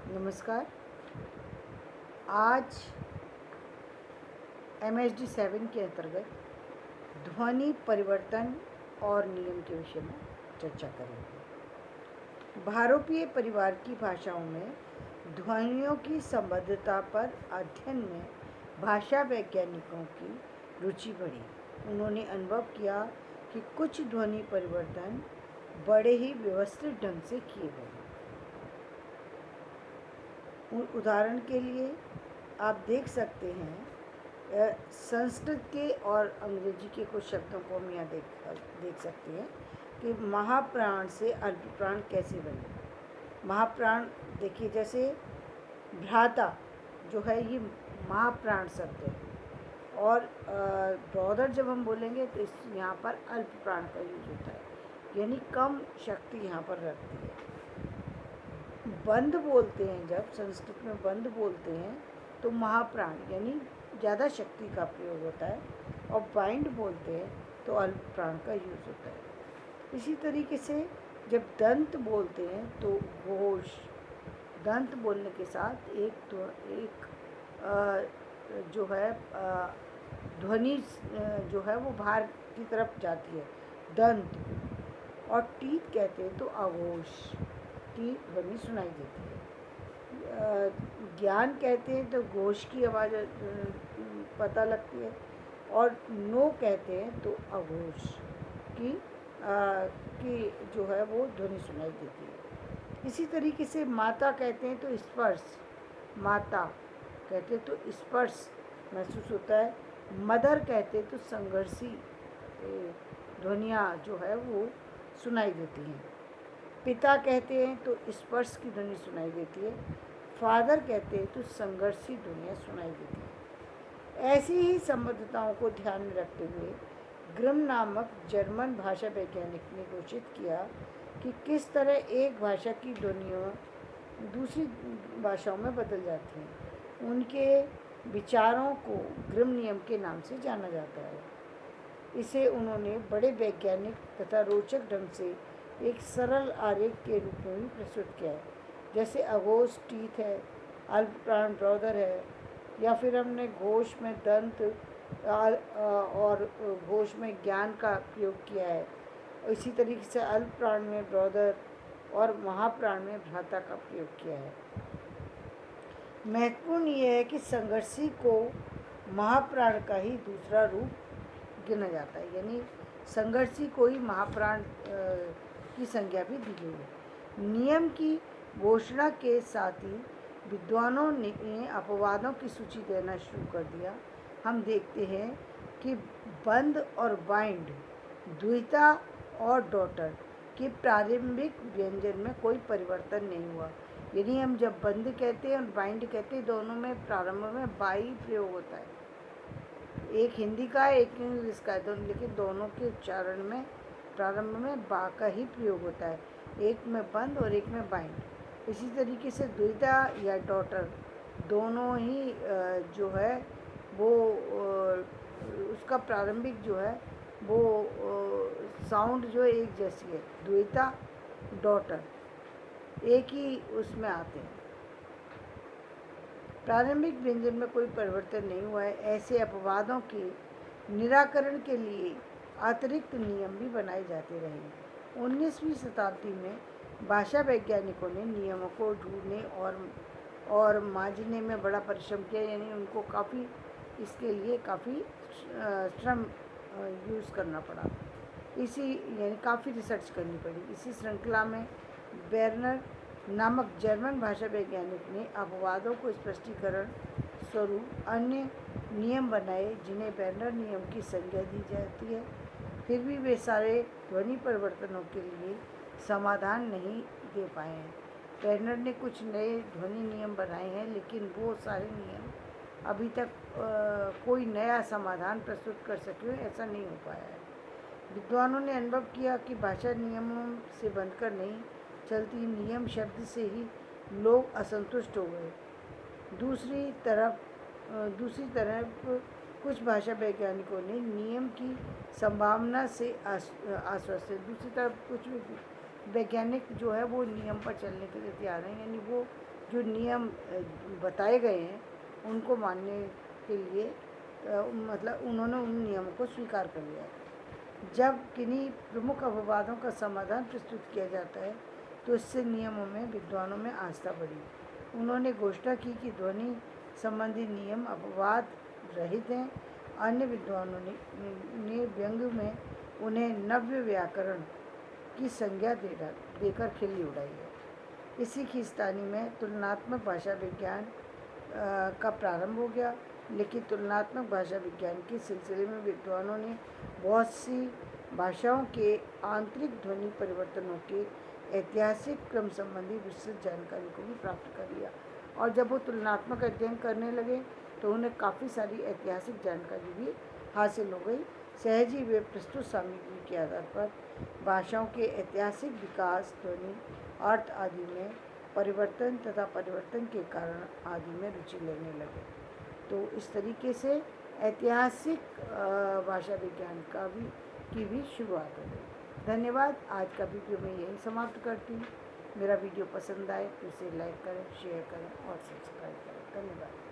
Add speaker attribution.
Speaker 1: नमस्कार। आज MHD 7 के अंतर्गत ध्वनि परिवर्तन और नियम के विषय में चर्चा करेंगे। भारतीय परिवार की भाषाओं में ध्वनियों की संबद्धता पर अध्ययन में भाषा वैज्ञानिकों की रुचि बढ़ी। उन्होंने अनुभव किया कि कुछ ध्वनि परिवर्तन बड़े ही व्यवस्थित ढंग से किए गए। उदाहरण के लिए आप देख सकते हैं, संस्कृत के और अंग्रेजी के कुछ शब्दों को हम यहाँ देख सकते हैं कि महाप्राण से अल्पप्राण कैसे बने। महाप्राण देखिए, जैसे भ्राता जो है ये महाप्राण शब्द है, और ब्रॉदर जब हम बोलेंगे तो इस यहाँ पर अल्पप्राण का यूज होता है, यानी कम शक्ति यहाँ पर रखती है। बंद बोलते हैं, जब संस्कृत में बंद बोलते हैं तो महाप्राण यानी ज़्यादा शक्ति का प्रयोग होता है, और बाइंड बोलते हैं तो अल्प प्राण का यूज़ होता है। इसी तरीके से जब दंत बोलते हैं तो घोष, दंत बोलने के साथ एक जो है ध्वनि जो है वो बाहर की तरफ जाती है, दंत। और टीथ कहते हैं तो अघोष की ध्वनि सुनाई देती है। ज्ञान कहते हैं तो घोष की आवाज़ पता लगती है, और नो कहते हैं तो अघोष की जो है वो ध्वनि सुनाई देती है। इसी तरीके से माता कहते हैं तो स्पर्श, माता कहते हैं तो स्पर्श महसूस होता है। मदर कहते हैं तो संघर्षी ध्वनियाँ जो है वो सुनाई देती हैं। पिता कहते हैं तो स्पर्श की ध्वनि सुनाई देती है। फादर कहते हैं तो संघर्षी ध्वनियाँ सुनाई देती है। ऐसी ही संबद्धताओं को ध्यान में रखते हुए ग्रिम नामक जर्मन भाषा वैज्ञानिक ने घोषित किया कि किस तरह एक भाषा की ध्वनियाँ दूसरी भाषाओं में बदल जाती हैं। उनके विचारों को ग्रिम नियम के नाम से जाना जाता है। इसे उन्होंने बड़े वैज्ञानिक तथा रोचक ढंग से एक सरल आरेख के रूप में भी प्रस्तुत किया है, जैसे अघोष टीथ है, अल्पप्राण ब्रॉदर है, या फिर हमने घोष में दंत और घोष में ज्ञान का प्रयोग किया है। इसी तरीके से अल्पप्राण में ब्रॉदर और महाप्राण में भ्राता का प्रयोग किया है। महत्वपूर्ण यह है कि संघर्षी को महाप्राण का ही दूसरा रूप गिना जाता है, यानी संघर्षी को ही महाप्राण की संज्ञा भी दी गई है। नियम की घोषणा के साथ ही विद्वानों ने अपवादों की सूची देना शुरू कर दिया। हम देखते हैं कि बंद और बाइंड, द्विता और डॉटर के प्रारंभिक व्यंजन में कोई परिवर्तन नहीं हुआ। यानी हम जब बंद कहते हैं और बाइंड कहते हैं, दोनों में प्रारंभ में बा ही प्रयोग होता है। एक हिंदी का है, एक इंग्लिश का है, लेकिन दोनों के उच्चारण में प्रारंभ में बा का ही प्रयोग होता है, एक में बंद और एक में बाइंड। इसी तरीके से द्विता या डॉटर दोनों ही जो है वो उसका प्रारंभिक जो है वो साउंड जो है एक जैसी है, द्विता डॉटर एक ही उसमें आते हैं। प्रारंभिक व्यंजन में कोई परिवर्तन नहीं हुआ है। ऐसे अपवादों के निराकरण के लिए अतिरिक्त नियम भी बनाए जाते रहे। 19वीं शताब्दी में भाषा वैज्ञानिकों ने नियमों को ढूंढने और मांझने में बड़ा परिश्रम किया, यानी उनको काफ़ी इसके लिए काफ़ी श्रम यूज़ करना पड़ा, यानी काफ़ी रिसर्च करनी पड़ी। इसी श्रृंखला में बेर्नर नामक जर्मन भाषा वैज्ञानिक ने अपवादों को स्पष्टीकरण स्वरूप अन्य नियम बनाए, जिन्हें बेर्नर नियम की संज्ञा दी जाती है। फिर भी वे सारे ध्वनि परिवर्तनों के लिए समाधान नहीं दे पाए हैं। बेर्नर ने कुछ नए ध्वनि नियम बनाए हैं, लेकिन वो सारे नियम अभी तक कोई नया समाधान प्रस्तुत कर सके ऐसा नहीं हो पाया है। विद्वानों ने अनुभव किया कि भाषा नियमों से बनकर नहीं चलती, नियम शब्द से ही लोग असंतुष्ट हो गए। दूसरी तरफ कुछ भाषा वैज्ञानिकों ने नियम की संभावना से आश्वस्त है। दूसरी तरफ कुछ वैज्ञानिक जो है वो नियम पर चलने के लिए तैयार हैं, यानी वो जो नियम बताए गए हैं उनको मानने के लिए मतलब उन्होंने उन नियमों को स्वीकार कर लिया है। जब किन्हीं प्रमुख अपवादों का समाधान प्रस्तुत किया जाता है तो इससे नियमों में विद्वानों में आस्था बढ़ी। उन्होंने घोषणा की कि ध्वनि संबंधी नियम अपवाद रहित हैं। अन्य विद्वानों ने व्यंग में उन्हें नव्य व्याकरण की संज्ञा देकर खिल्ली उड़ाई है। इसी खींचतानी में तुलनात्मक भाषा विज्ञान का प्रारंभ हो गया, लेकिन तुलनात्मक भाषा विज्ञान के सिलसिले में विद्वानों ने बहुत सी भाषाओं के आंतरिक ध्वनि परिवर्तनों के ऐतिहासिक क्रम संबंधी विस्तृत जानकारी को भी प्राप्त कर लिया। और जब वो तुलनात्मक अध्ययन करने लगे तो उन्हें काफ़ी सारी ऐतिहासिक जानकारी भी हासिल हो गई। सहज ही वे प्रस्तुत सामग्री के आधार पर भाषाओं के ऐतिहासिक विकास, ध्वनि, अर्थ आदि में परिवर्तन तथा परिवर्तन के कारण आदि में रुचि लेने लगे। तो इस तरीके से ऐतिहासिक भाषा विज्ञान की भी शुरुआत हो गई। धन्यवाद। आज का वीडियो मैं यही समाप्त करती हूँ। मेरा वीडियो पसंद आए तो इसे लाइक करें, शेयर करें और सब्सक्राइब करें। धन्यवाद।